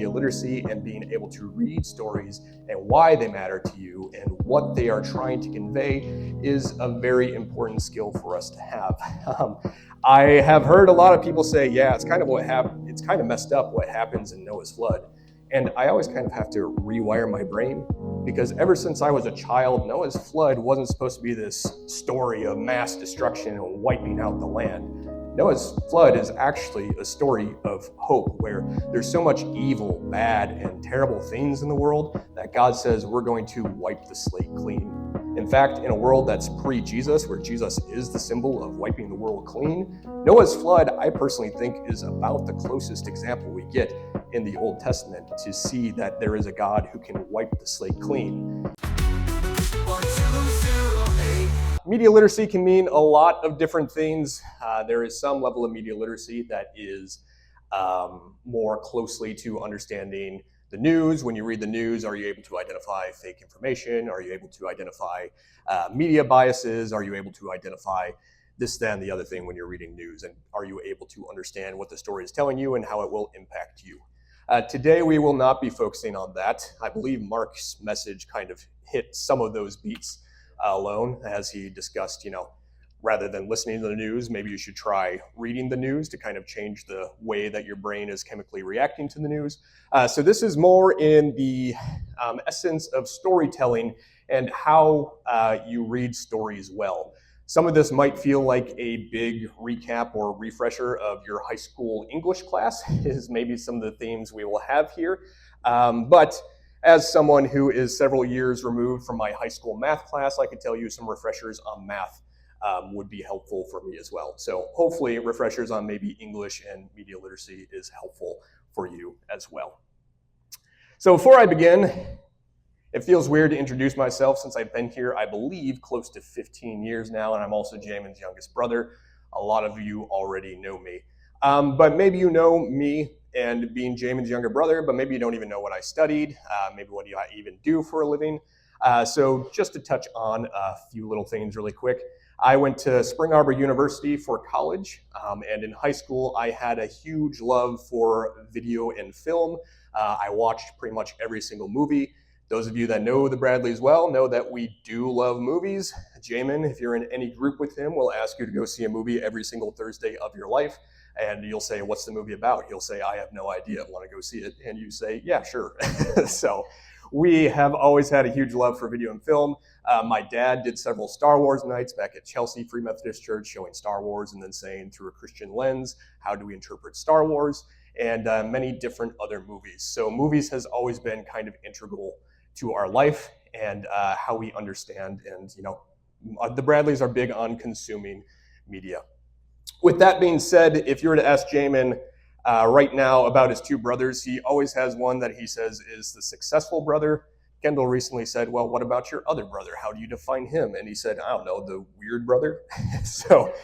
media literacy and being able to read stories and why they matter to you and what they are trying to convey is a very important skill for us to have. I have heard a lot of people say, yeah, it's kind of messed up what happens in Noah's flood. And I always kind of have to rewire my brain, because ever since I was a child, Noah's flood wasn't supposed to be this story of mass destruction and wiping out the land. Noah's flood is actually a story of hope, where there's so much evil, bad, and terrible things in the world that God says we're going to wipe the slate clean. In fact, in a world that's pre-Jesus, where Jesus is the symbol of wiping the world clean, Noah's flood, I personally think, is about the closest example we get in the Old Testament to see that there is a God who can wipe the slate clean. Media literacy can mean a lot of different things. There is some level of media literacy that is more closely to understanding the news. When you read the news, are you able to identify fake information? Are you able to identify media biases? Are you able to identify this, that, and the other thing when you're reading news? And are you able to understand what the story is telling you and how it will impact you? Today, we will not be focusing on that. I believe Mark's message kind of hit some of those beats alone, as he discussed, rather than listening to the news, maybe you should try reading the news to kind of change the way that your brain is chemically reacting to the news. So this is more in the essence of storytelling and how you read stories well. Some of this might feel like a big recap or refresher of your high school English class, is maybe some of the themes we will have here. But as someone who is several years removed from my high school math class, I could tell you some refreshers on math would be helpful for me as well. So hopefully refreshers on maybe English and media literacy is helpful for you as well. So before I begin, it feels weird to introduce myself since I've been here, I believe, close to 15 years now, and I'm also Jamin's youngest brother. A lot of you already know me. But maybe you know me and being Jamin's younger brother, but maybe you don't even know what I studied, maybe what I even do for a living. So just to touch on a few little things really quick. I went to Spring Arbor University for college, and in high school I had a huge love for video and film. I watched pretty much every single movie. Those of you that know the Bradleys well know that we do love movies. Jamin, if you're in any group with him, will ask you to go see a movie every single Thursday of your life. And you'll say, what's the movie about? He'll say, I have no idea. Want to go see it? And you say, yeah, sure. So we have always had a huge love for video and film. My dad did several Star Wars nights back at Chelsea Free Methodist Church, showing Star Wars and then saying, through a Christian lens, how do we interpret Star Wars? And many different other movies. So movies has always been kind of integral to our life and how we understand. And the Bradleys are big on consuming media. With that being said, if you were to ask Jamin right now about his two brothers, he always has one that he says is the successful brother. Kendall recently said, well, what about your other brother? How do you define him? And he said, I don't know, the weird brother. So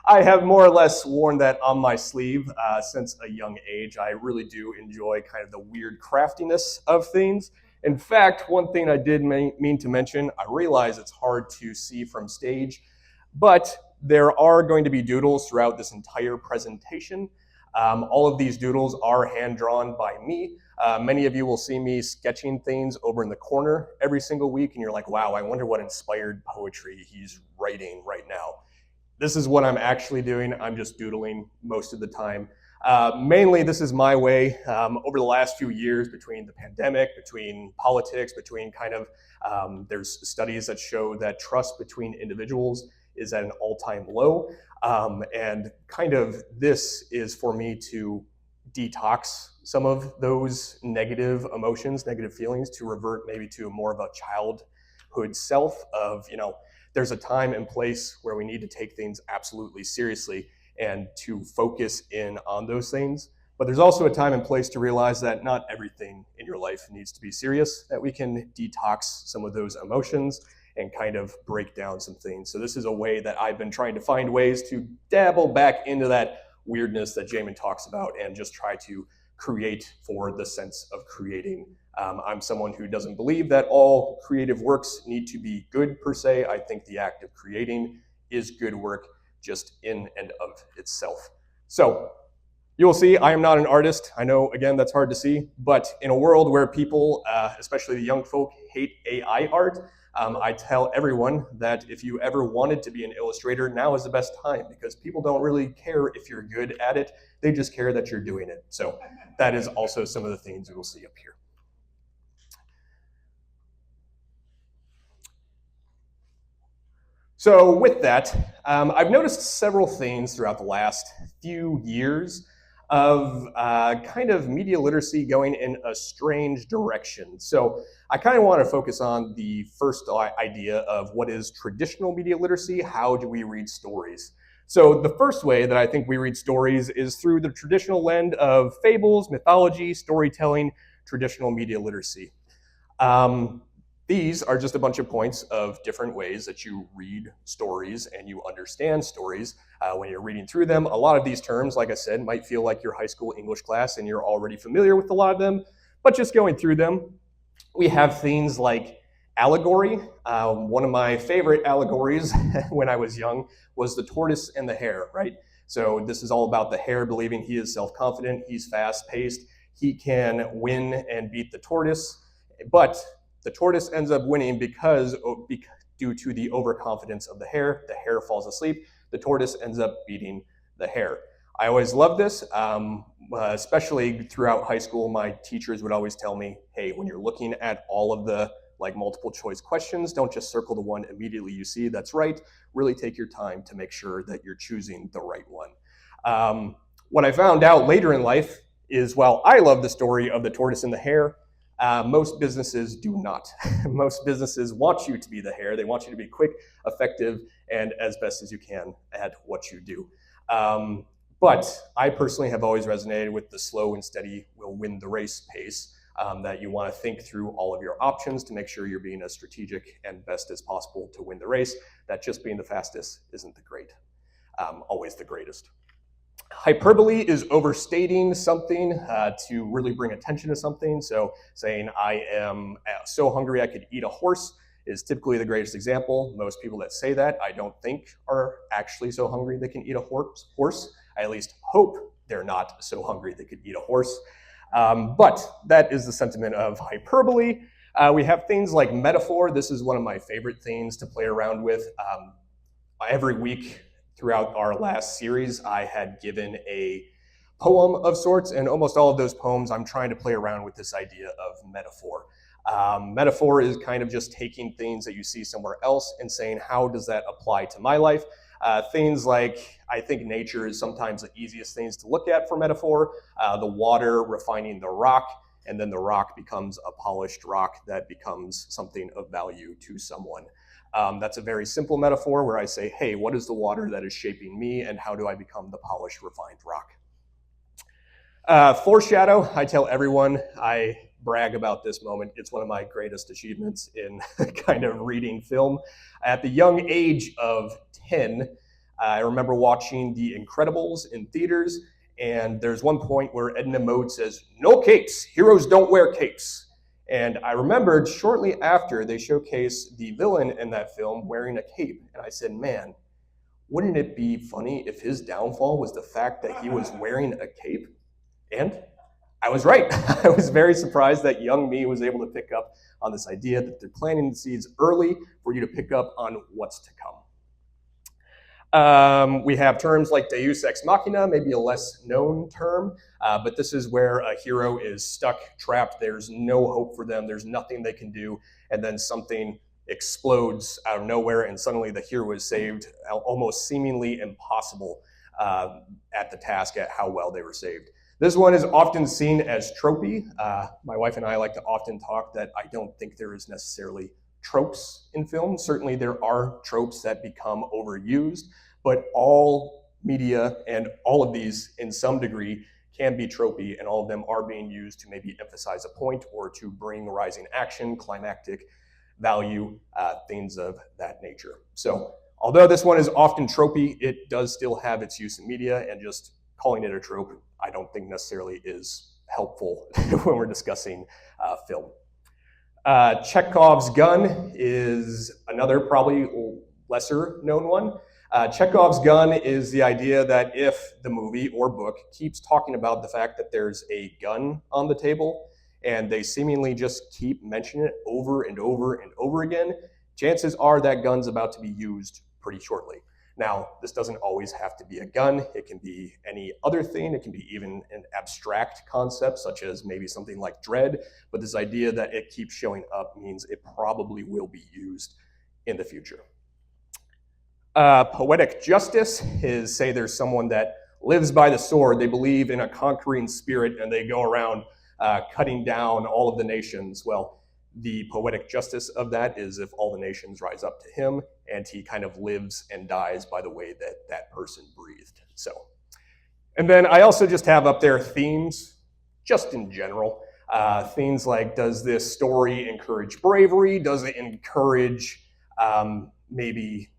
I have more or less worn that on my sleeve since a young age. I really do enjoy kind of the weird craftiness of things. In fact, one thing I did mean to mention, I realize it's hard to see from stage, but there are going to be doodles throughout this entire presentation. All of these doodles are hand-drawn by me. Many of you will see me sketching things over in the corner every single week, and you're like, wow, I wonder what inspired poetry he's writing right now. This is what I'm actually doing. I'm just doodling most of the time. Mainly, this is my way. Over the last few years, between the pandemic, between politics, between there's studies that show that trust between individuals is at an all-time low. And kind of this is for me to detox some of those negative emotions, negative feelings, to revert maybe to more of a childhood self of, there's a time and place where we need to take things absolutely seriously and to focus in on those things. But there's also a time and place to realize that not everything in your life needs to be serious, that we can detox some of those emotions and kind of break down some things. So this is a way that I've been trying to find ways to dabble back into that weirdness that Jamin talks about and just try to create for the sense of creating. I'm someone who doesn't believe that all creative works need to be good per se. I think the act of creating is good work just in and of itself. So You will see I am not an artist. I know, again, that's hard to see, but in a world where people, especially the young folk, hate AI art, I tell everyone that if you ever wanted to be an illustrator, now is the best time because people don't really care if you're good at it. They just care that you're doing it. So that is also some of the things we will see up here. So with that, I've noticed several things throughout the last few years of kind of media literacy going in a strange direction. So I kind of want to focus on the first idea of what is traditional media literacy. How do we read stories? So the first way that I think we read stories is through the traditional lens of fables, mythology, storytelling, traditional media literacy. Um, these are just a bunch of points of different ways that you read stories and you understand stories when you're reading through them. A lot of these terms, like I said, might feel like your high school English class and you're already familiar with a lot of them, but just going through them, we have things like allegory. One of my favorite allegories when I was young was the tortoise and the hare, right? So this is all about the hare believing he is self-confident, he's fast-paced, he can win and beat the tortoise, but the tortoise ends up winning because due to the overconfidence of the hare falls asleep, the tortoise ends up beating the hare. I always loved this, especially throughout high school. My teachers would always tell me, hey, when you're looking at all of the multiple choice questions, don't just circle the one immediately you see that's right. Really take your time to make sure that you're choosing the right one. What I found out later in life is, while I love the story of the tortoise and the hare, most businesses do not. Most businesses want you to be the hare. They want you to be quick, effective, and as best as you can at what you do. But I personally have always resonated with the slow and steady will win the race pace, that you want to think through all of your options to make sure you're being as strategic and best as possible to win the race, that just being the fastest isn't always the greatest. Hyperbole is overstating something to really bring attention to something. So saying I am so hungry I could eat a horse is typically the greatest example. Most people that say that I don't think are actually so hungry they can eat a horse. I at least hope they're not so hungry they could eat a horse. But that is the sentiment of hyperbole. We have things like metaphor. This is one of my favorite things to play around with. Every week throughout our last series, I had given a poem of sorts, and almost all of those poems, I'm trying to play around with this idea of metaphor. Metaphor is kind of just taking things that you see somewhere else and saying, how does that apply to my life? Things like, I think nature is sometimes the easiest things to look at for metaphor. The water refining the rock, and then the rock becomes a polished rock that becomes something of value to someone. That's a very simple metaphor where I say, hey, what is the water that is shaping me, and how do I become the polished, refined rock? Foreshadow, I tell everyone, I brag about this moment. It's one of my greatest achievements in kind of reading film. At the young age of 10, I remember watching The Incredibles in theaters, and there's one point where Edna Mode says, no capes, heroes don't wear capes. And I remembered shortly after they showcased the villain in that film wearing a cape. And I said, man, wouldn't it be funny if his downfall was the fact that he was wearing a cape? And I was right. I was very surprised that young me was able to pick up on this idea that they're planting the seeds early for you to pick up on what's to come. We have terms like deus ex machina, maybe a less known term, but this is where a hero is stuck, trapped. There's no hope for them. There's nothing they can do. And then something explodes out of nowhere, and suddenly the hero is saved, almost seemingly impossible at the task at how well they were saved. This one is often seen as tropey. My wife and I like to often talk that I don't think there is necessarily tropes in film. Certainly there are tropes that become overused, but all media and all of these in some degree can be tropey, and all of them are being used to maybe emphasize a point or to bring rising action, climactic value, things of that nature. So although this one is often tropey, it does still have its use in media, and just calling it a trope I don't think necessarily is helpful when we're discussing film. Chekhov's gun is another probably lesser known one. Chekhov's gun is the idea that if the movie or book keeps talking about the fact that there's a gun on the table and they seemingly just keep mentioning it over and over and over again, chances are that gun's about to be used pretty shortly. Now, this doesn't always have to be a gun. It can be any other thing. It can be even an abstract concept, such as maybe something like dread. But this idea that it keeps showing up means it probably will be used in the future. Poetic justice is, say there's someone that lives by the sword. They believe in a conquering spirit and they go around cutting down all of the nations. Well, the poetic justice of that is if all the nations rise up to him and he kind of lives and dies by the way that that person breathed. So, and then I also just have up there themes, just in general. Things like, does this story encourage bravery? Does it encourage maybe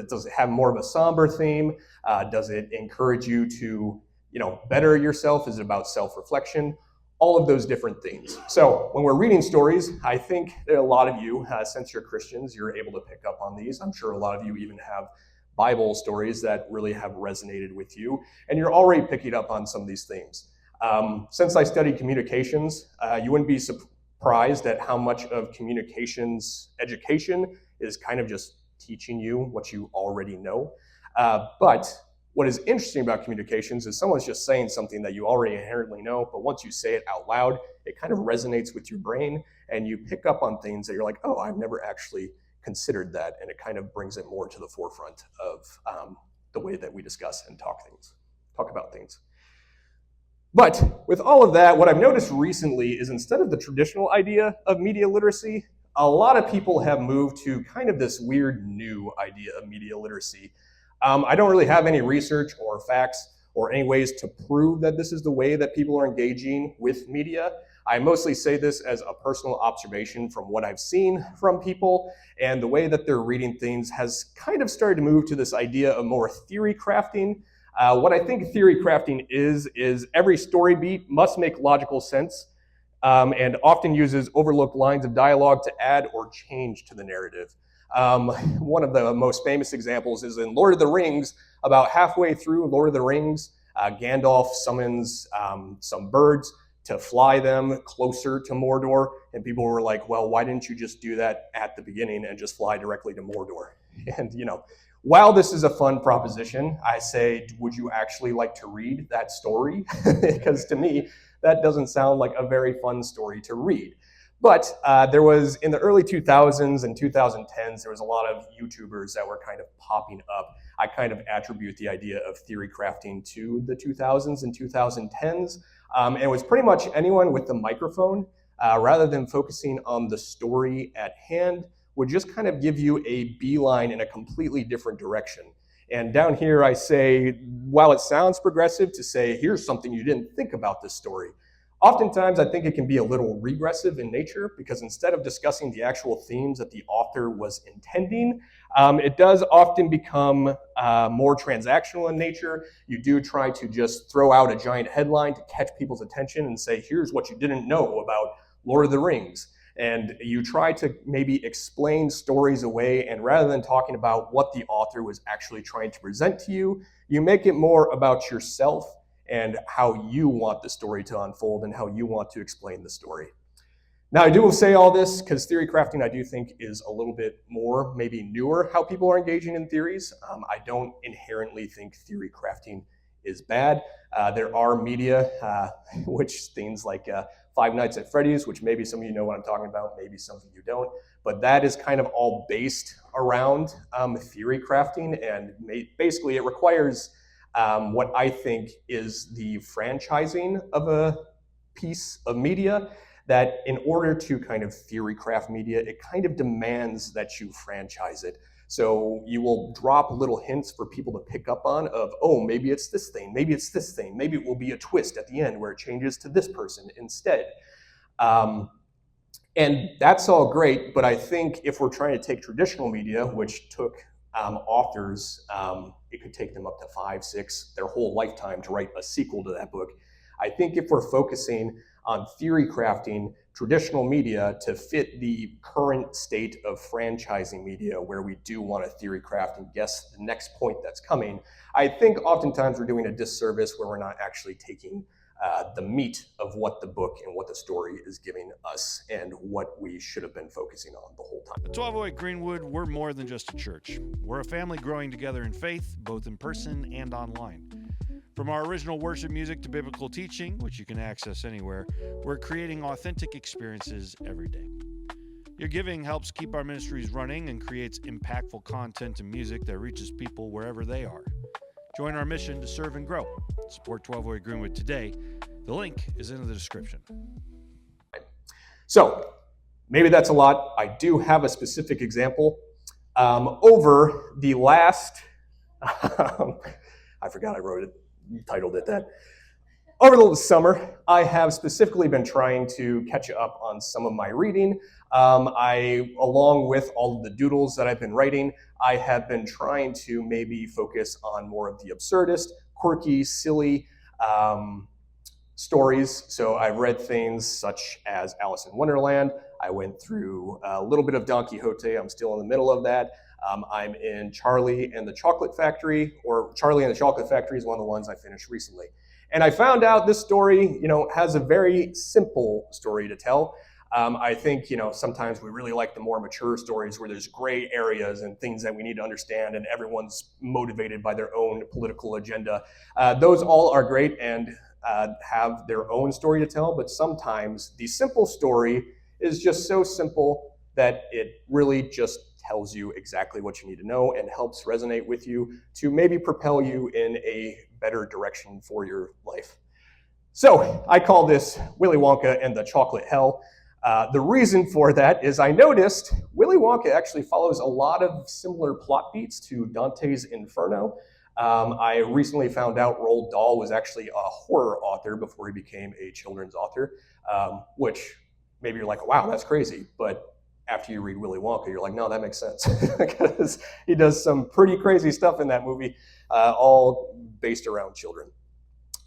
does it have more of a somber theme? Does it encourage you to, better yourself? Is it about self-reflection? All of those different things. So when we're reading stories, I think that a lot of you, since you're Christians, you're able to pick up on these. I'm sure a lot of you even have Bible stories that really have resonated with you, and you're already picking up on some of these themes. Since I studied communications, you wouldn't be surprised at how much of communications education is kind of just teaching you what you already know. But what is interesting about communications is someone's just saying something that you already inherently know, but once you say it out loud, it kind of resonates with your brain and you pick up on things that you're like, oh, I've never actually considered that, and it kind of brings it more to the forefront of the way that we discuss and talk about things. But with all of that, what I've noticed recently is instead of the traditional idea of media literacy, a lot of people have moved to kind of this weird new idea of media literacy. I don't really have any research or facts or any ways to prove that this is the way that people are engaging with media. I mostly say this as a personal observation from what I've seen from people, and the way that they're reading things has kind of started to move to this idea of more theory crafting. What I think theory crafting is every story beat must make logical sense, and often uses overlooked lines of dialogue to add or change to the narrative. One of the most famous examples is in Lord of the Rings. About halfway through Lord of the Rings, Gandalf summons some birds to fly them closer to Mordor, and people were like, well, why didn't you just do that at the beginning and just fly directly to Mordor? And while this is a fun proposition, I say, would you actually like to read that story? Because to me, that doesn't sound like a very fun story to read. But there was, in the early 2000s and 2010s, there was a lot of YouTubers that were kind of popping up. I kind of attribute the idea of theory crafting to the 2000s and 2010s. And it was pretty much anyone with the microphone, rather than focusing on the story at hand, would just kind of give you a beeline in a completely different direction. And down here I say, while it sounds progressive to say, here's something you didn't think about this story, oftentimes I think it can be a little regressive in nature, because instead of discussing the actual themes that the author was intending, it does often become more transactional in nature. You do try to just throw out a giant headline to catch people's attention and say, here's what you didn't know about Lord of the Rings. And you try to maybe explain stories away, and rather than talking about what the author was actually trying to present to you, you make it more about yourself and how you want the story to unfold and how you want to explain the story. Now, I do say all this because theory crafting, I do think, is a little bit more, maybe newer, how people are engaging in theories. I don't inherently think theory crafting is bad. There are media, which things like Five Nights at Freddy's, which maybe some of you know what I'm talking about, maybe some of you don't, but that is kind of all based around theory crafting, and basically it requires what I think is the franchising of a piece of media, that in order to kind of theory craft media, it kind of demands that you franchise it. So you will drop little hints for people to pick up on of, oh, maybe it's this thing, maybe it's this thing, maybe it will be a twist at the end where it changes to this person instead. And that's all great, but I think if we're trying to take traditional media, which took authors, it could take them up to 5, 6, their whole lifetime to write a sequel to that book. I think if we're focusing on theory crafting traditional media to fit the current state of franchising media, where we do want to theory craft and guess the next point that's coming. I think oftentimes we're doing a disservice where we're not actually taking the meat of what the book and what the story is giving us and what we should have been focusing on the whole time. At 1208 Greenwood, we're more than just a church. We're a family growing together in faith, both in person and online. From our original worship music to biblical teaching, which you can access anywhere, we're creating authentic experiences every day. Your giving helps keep our ministries running and creates impactful content and music that reaches people wherever they are. Join our mission to serve and grow. Support 1208 Greenwood today. The link is in the description. So maybe that's a lot. I do have a specific example. Over the last, I forgot I wrote it, titled it that. Over the summer, I have specifically been trying to catch up on some of my reading. Along with all of the doodles that I've been writing, I have been trying to maybe focus on more of the absurdist, quirky, silly stories. So I've read things such as Alice in Wonderland. I went through a little bit of Don Quixote. I'm still in the middle of that. I'm in Charlie and the Chocolate Factory, or Charlie and the Chocolate Factory is one of the ones I finished recently. And I found out this story, has a very simple story to tell. I think, sometimes we really like the more mature stories where there's gray areas and things that we need to understand and everyone's motivated by their own political agenda. Those all are great and have their own story to tell, but sometimes the simple story is just so simple that it really just tells you exactly what you need to know and helps resonate with you to maybe propel you in a better direction for your life. So I call this Willy Wonka and the Chocolate Hell. The reason for that is I noticed Willy Wonka actually follows a lot of similar plot beats to Dante's Inferno. I recently found out Roald Dahl was actually a horror author before he became a children's author, which maybe you're like, wow, that's crazy. But after you read Willy Wonka, you're like, no, that makes sense. Because he does some pretty crazy stuff in that movie, all based around children.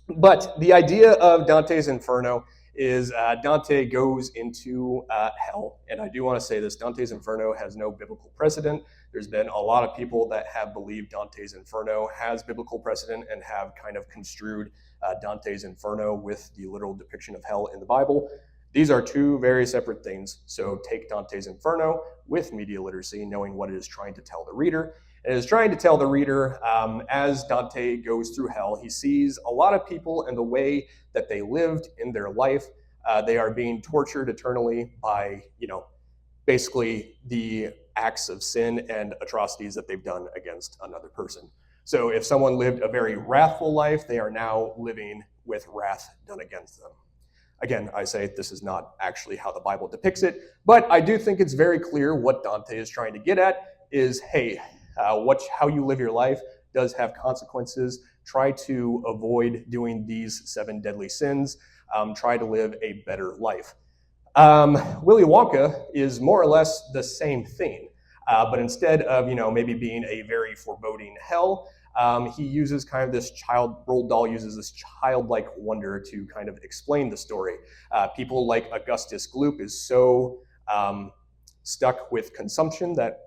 But the idea of Dante's Inferno is Dante goes into hell. And I do want to say this, Dante's Inferno has no biblical precedent. There's been a lot of people that have believed Dante's Inferno has biblical precedent and have kind of construed Dante's Inferno with the literal depiction of hell in the Bible. These are two very separate things. So take Dante's Inferno with media literacy, knowing what it is trying to tell the reader. It is trying to tell the reader, as Dante goes through hell, he sees a lot of people and the way that they lived in their life. They are being tortured eternally by, basically the acts of sin and atrocities that they've done against another person. So if someone lived a very wrathful life, they are now living with wrath done against them. Again, I say this is not actually how the Bible depicts it, but I do think it's very clear what Dante is trying to get at is, hey, how you live your life does have consequences. Try to avoid doing these 7 deadly sins. Try to live a better life. Willy Wonka is more or less the same thing, but instead of maybe being a very foreboding hell, he uses kind of Roald Dahl uses this childlike wonder to kind of explain the story. People like Augustus Gloop is so stuck with consumption that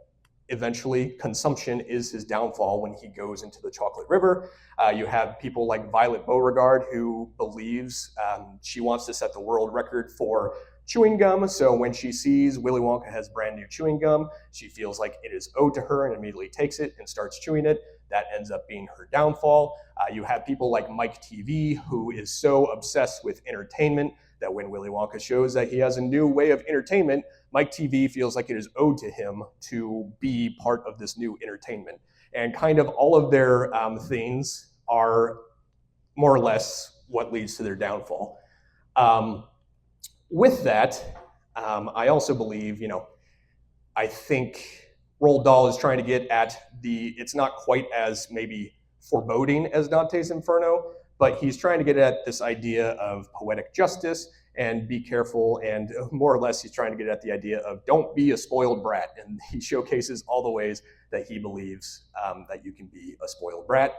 eventually consumption is his downfall when he goes into the chocolate river. You have people like Violet Beauregard who believes she wants to set the world record for chewing gum. So when she sees Willy Wonka has brand new chewing gum, she feels like it is owed to her and immediately takes it and starts chewing it. That ends up being her downfall. You have people like Mike TV, who is so obsessed with entertainment that when Willy Wonka shows that he has a new way of entertainment, Mike TV feels like it is owed to him to be part of this new entertainment. And kind of all of their things are more or less what leads to their downfall. With that, I also believe, I think Roald Dahl is trying to get at it's not quite as maybe foreboding as Dante's Inferno, but he's trying to get at this idea of poetic justice and be careful, and more or less he's trying to get at the idea of don't be a spoiled brat, and he showcases all the ways that he believes that you can be a spoiled brat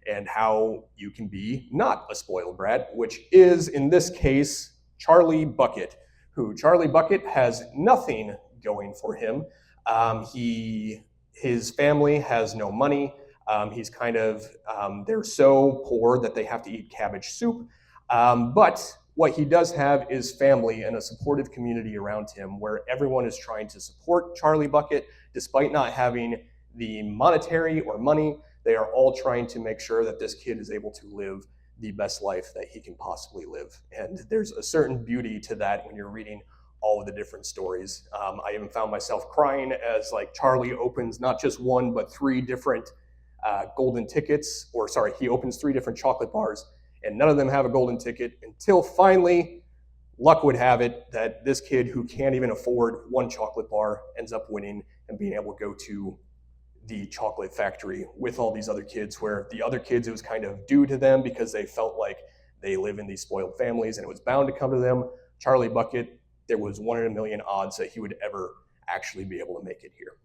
and how you can be not a spoiled brat, which is, in this case, Charlie Bucket, who Charlie Bucket has nothing going for him. His family has no money. He's kind of, they're so poor that they have to eat cabbage soup. But what he does have is family and a supportive community around him where everyone is trying to support Charlie Bucket despite not having the monetary or money. They are all trying to make sure that this kid is able to live the best life that he can possibly live. And there's a certain beauty to that when you're reading all of the different stories. I even found myself crying as like Charlie opens not just one, but three different golden tickets, or sorry, he opens three different chocolate bars and none of them have a golden ticket until finally, luck would have it that this kid who can't even afford one chocolate bar ends up winning and being able to go to the chocolate factory with all these other kids, where the other kids, it was kind of due to them because they felt like they live in these spoiled families and it was bound to come to them. Charlie Bucket, there was 1 in a million odds that he would ever actually be able to make it here.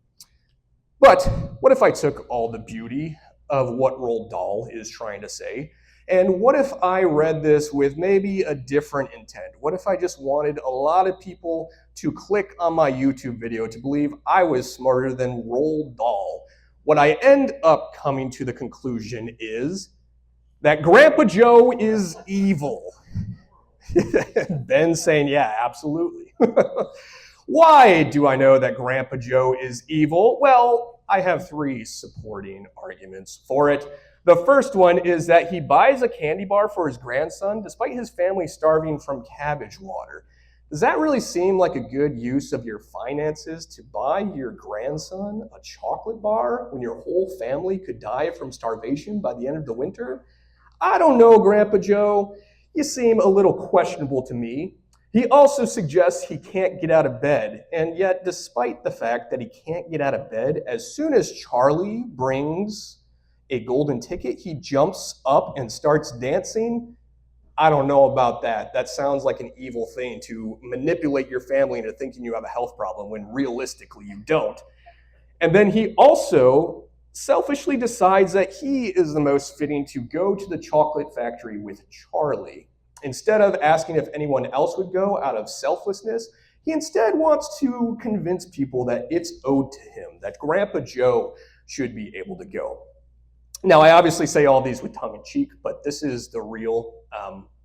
But what if I took all the beauty of what Roald Dahl is trying to say, and what if I read this with maybe a different intent? What if I just wanted a lot of people to click on my YouTube video to believe I was smarter than Roald Dahl? What I end up coming to the conclusion is that Grandpa Joe is evil. Ben saying, yeah, absolutely. Why do I know that Grandpa Joe is evil? Well, I have three supporting arguments for it. The first one is that he buys a candy bar for his grandson despite his family starving from cabbage water. Does that really seem like a good use of your finances to buy your grandson a chocolate bar when your whole family could die from starvation by the end of the winter? I don't know, Grandpa Joe. You seem a little questionable to me. He also suggests he can't get out of bed, and yet despite the fact that he can't get out of bed, as soon as Charlie brings a golden ticket, he jumps up and starts dancing. I don't know about that. That sounds like an evil thing, to manipulate your family into thinking you have a health problem when realistically you don't. And then he also selfishly decides that he is the most fitting to go to the chocolate factory with Charlie. Instead of asking if anyone else would go out of selflessness, he instead wants to convince people that it's owed to him, that Grandpa Joe should be able to go. Now, I obviously say all these with tongue in cheek, but this is the real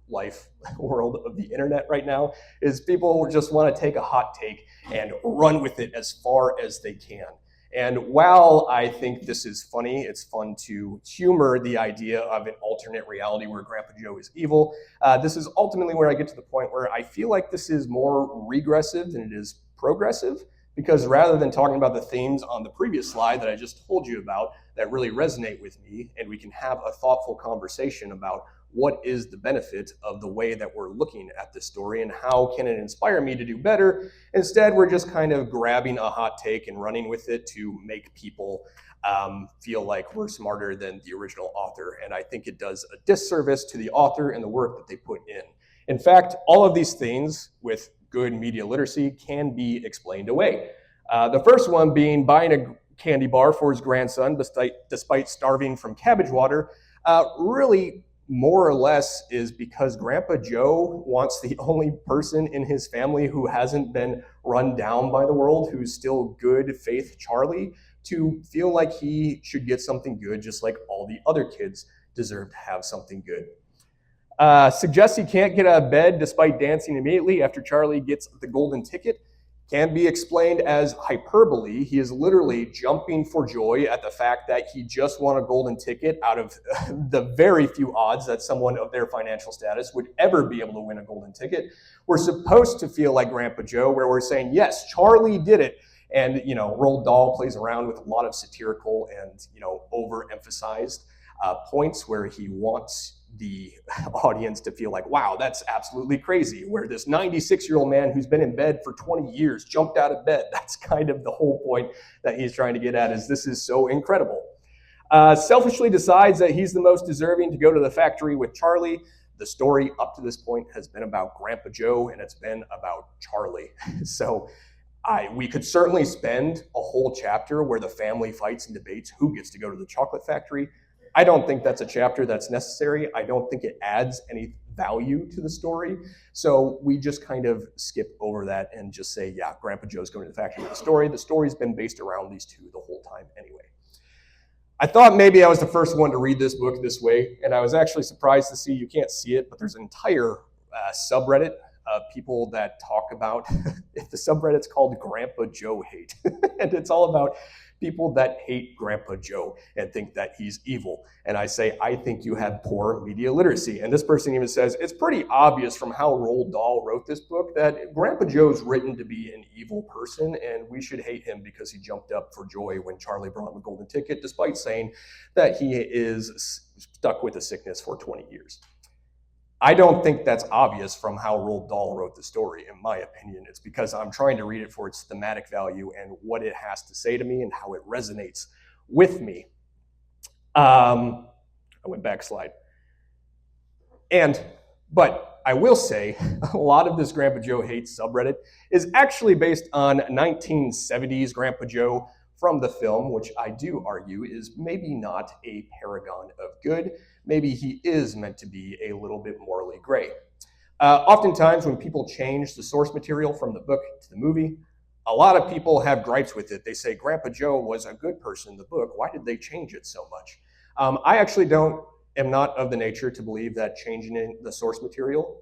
life world of the internet right now, is people just want to take a hot take and run with it as far as they can. And while I think this is funny, it's fun to humor the idea of an alternate reality where Grandpa Joe is evil. This is ultimately where I get to the point where I feel like this is more regressive than it is progressive, because rather than talking about the themes on the previous slide that I just told you about that really resonate with me, and we can have a thoughtful conversation about what is the benefit of the way that we're looking at this story and how can it inspire me to do better. Instead, we're just kind of grabbing a hot take and running with it to make people feel like we're smarter than the original author. And I think it does a disservice to the author and the work that they put in. In fact, all of these things with good media literacy can be explained away. The first one being buying a candy bar for his grandson despite starving from cabbage water, really more or less is because Grandpa Joe wants the only person in his family who hasn't been run down by the world, who's still good faith Charlie, to feel like he should get something good just like all the other kids deserve to have something good. Suggests he can't get out of bed despite dancing immediately after Charlie gets the golden ticket. Can be explained as hyperbole. He is literally jumping for joy at the fact that he just won a golden ticket out of the very few odds that someone of their financial status would ever be able to win a golden ticket. We're supposed to feel like Grandpa Joe, where we're saying, yes, Charlie did it. And, Roald Dahl plays around with a lot of satirical and, overemphasized points where he wants the audience to feel like, wow, that's absolutely crazy, where this 96-year-old man who's been in bed for 20 years jumped out of bed. That's kind of the whole point that he's trying to get at, is this is so incredible. Selfishly decides that he's the most deserving to go to the factory with Charlie. The story up to this point has been about Grandpa Joe, and it's been about Charlie. So we could certainly spend a whole chapter where the family fights and debates who gets to go to the chocolate factory. I don't think that's a chapter that's necessary. I don't think it adds any value to the story. So we just kind of skip over that and just say, yeah, Grandpa Joe's going to the factory with the story. The story's been based around these two the whole time anyway. I thought maybe I was the first one to read this book this way, and I was actually surprised to see, you can't see it, but there's an entire subreddit of people that talk about, the subreddit's called Grandpa Joe Hate, and it's all about people that hate Grandpa Joe and think that he's evil. And I say, I think you have poor media literacy. And this person even says, it's pretty obvious from how Roald Dahl wrote this book that Grandpa Joe's written to be an evil person, and we should hate him because he jumped up for joy when Charlie brought him a golden ticket, despite saying that he is stuck with a sickness for 20 years. I don't think that's obvious from how Roald Dahl wrote the story, in my opinion. It's because I'm trying to read it for its thematic value and what it has to say to me and how it resonates with me. I went back a slide. But I will say, a lot of this Grandpa Joe Hates subreddit is actually based on 1970s Grandpa Joe from the film, which I do argue is maybe not a paragon of good. Maybe he is meant to be a little bit morally gray. Oftentimes when people change the source material from the book to the movie, a lot of people have gripes with it. They say, Grandpa Joe was a good person in the book. Why did they change it so much? I actually am not of the nature to believe that changing the source material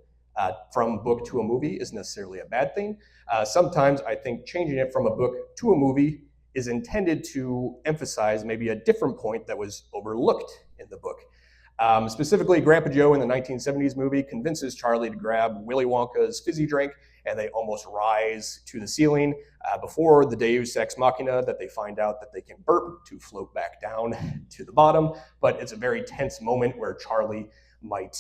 from book to a movie is necessarily a bad thing. Sometimes I think changing it from a book to a movie is intended to emphasize maybe a different point that was overlooked in the book. Specifically, Grandpa Joe in the 1970s movie convinces Charlie to grab Willy Wonka's fizzy drink, and they almost rise to the ceiling before the Deus Ex Machina that they find out that they can burp to float back down to the bottom. But it's a very tense moment where Charlie might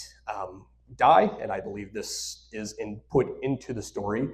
die, and I believe this is put into the story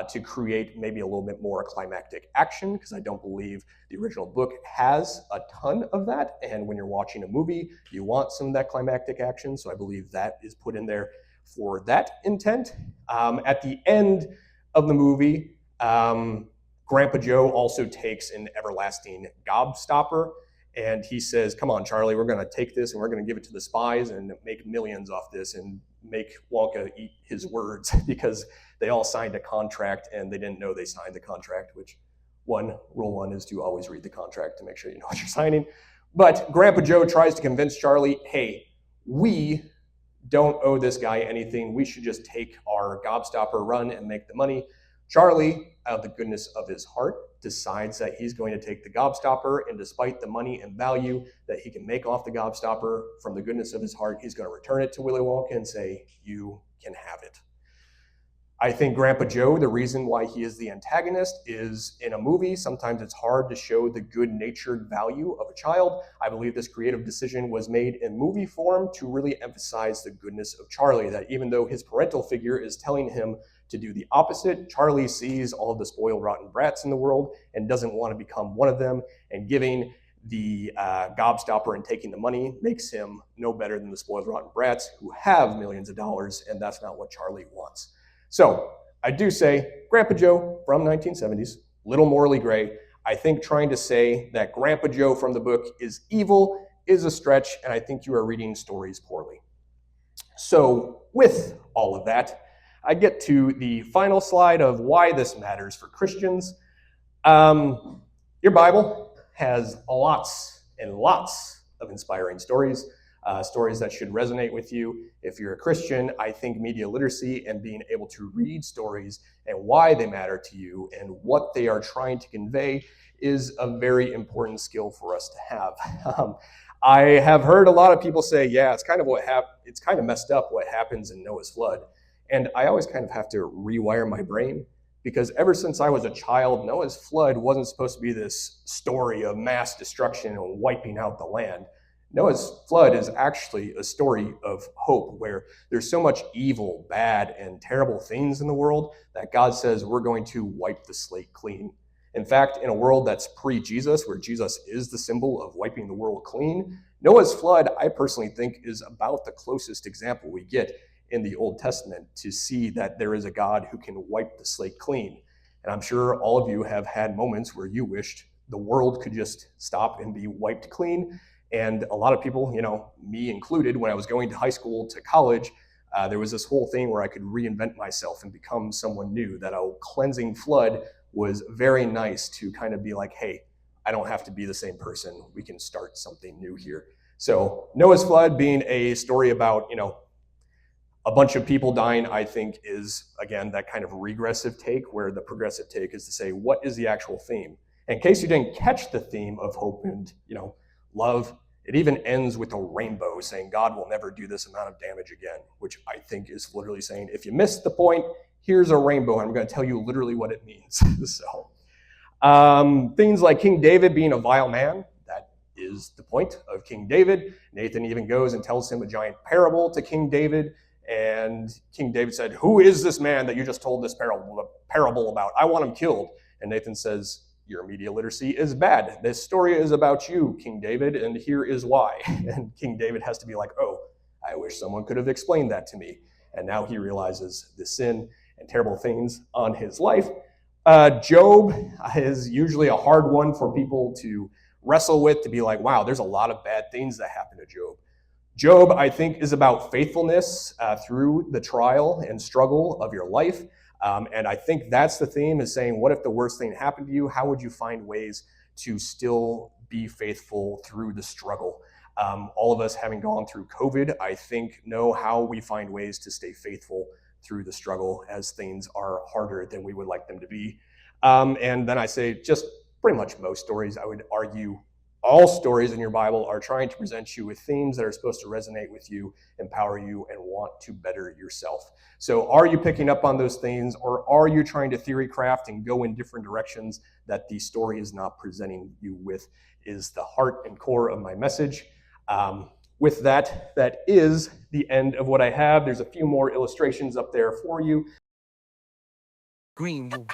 to create maybe a little bit more climactic action, because I don't believe the original book has a ton of that, and when you're watching a movie, you want some of that climactic action, so I believe that is put in there for that intent. At the end of the movie, Grandpa Joe also takes an everlasting gobstopper, and he says, come on, Charlie, we're going to take this and we're going to give it to the spies and make millions off this and make Wonka eat his words, because they all signed a contract and they didn't know they signed the contract, which rule one is to always read the contract to make sure you know what you're signing. But Grandpa Joe tries to convince Charlie, hey, we don't owe this guy anything. We should just take our gobstopper run and make the money. Charlie, out of the goodness of his heart, decides that he's going to take the gobstopper, and despite the money and value that he can make off the gobstopper, from the goodness of his heart, he's going to return it to Willy Wonka and say, you can have it. I think Grandpa Joe, the reason why he is the antagonist is, in a movie, sometimes it's hard to show the good-natured value of a child. I believe this creative decision was made in movie form to really emphasize the goodness of Charlie, that even though his parental figure is telling him to do the opposite, Charlie sees all of the spoiled, rotten brats in the world and doesn't want to become one of them, and giving the gobstopper and taking the money makes him no better than the spoiled, rotten brats who have millions of dollars, and that's not what Charlie wants. So I do say Grandpa Joe from 1970s, little morally gray. I think trying to say that Grandpa Joe from the book is evil is a stretch, and I think you are reading stories poorly. So with all of that, I get to the final slide of why this matters for Christians. Your Bible has lots and lots of inspiring stories. Stories that should resonate with you. If you're a Christian, I think media literacy and being able to read stories and why they matter to you and what they are trying to convey is a very important skill for us to have. I have heard a lot of people say, yeah, it's kind of messed up what happens in Noah's flood. And I always kind of have to rewire my brain, because ever since I was a child, Noah's flood wasn't supposed to be this story of mass destruction and wiping out the land. Noah's flood is actually a story of hope, where there's so much evil, bad, and terrible things in the world that God says we're going to wipe the slate clean. In fact, in a world that's pre-Jesus, where Jesus is the symbol of wiping the world clean, Noah's flood, I personally think, is about the closest example we get in the Old Testament to see that there is a God who can wipe the slate clean. And I'm sure all of you have had moments where you wished the world could just stop and be wiped clean. And a lot of people, me included, when I was going to high school to college, there was this whole thing where I could reinvent myself and become someone new. That a cleansing flood was very nice to kind of be like, hey, I don't have to be the same person. We can start something new here. So Noah's flood being a story about, a bunch of people dying, I think is, again, that kind of regressive take, where the progressive take is to say, what is the actual theme? In case you didn't catch the theme of hope and, love, it even ends with a rainbow saying God will never do this amount of damage again, which I think is literally saying, if you missed the point, here's a rainbow, and I'm going to tell you literally what it means. So things like King David being a vile man, that is the point of King David. Nathan even goes and tells him a giant parable to King David, and King David said, who is this man that you just told this parable about? I want him killed. And Nathan says, your media literacy is bad. This story is about you, King David, and here is why. And King David has to be like, oh, I wish someone could have explained that to me. And now he realizes the sin and terrible things on his life. Job is usually a hard one for people to wrestle with, to be like, wow, there's a lot of bad things that happen to Job. Job, I think, is about faithfulness through the trial and struggle of your life. And I think that's the theme, is saying, what if the worst thing happened to you? How would you find ways to still be faithful through the struggle? All of us, having gone through COVID, I think, know how we find ways to stay faithful through the struggle as things are harder than we would like them to be. And then I say, just pretty much most stories, I would argue all stories in your Bible are trying to present you with themes that are supposed to resonate with you, empower you, and want to better yourself. So are you picking up on those things, or are you trying to theory craft and go in different directions that the story is not presenting you with, is the heart and core of my message. With that, that is the end of what I have. There's a few more illustrations up there for you. Greenwood.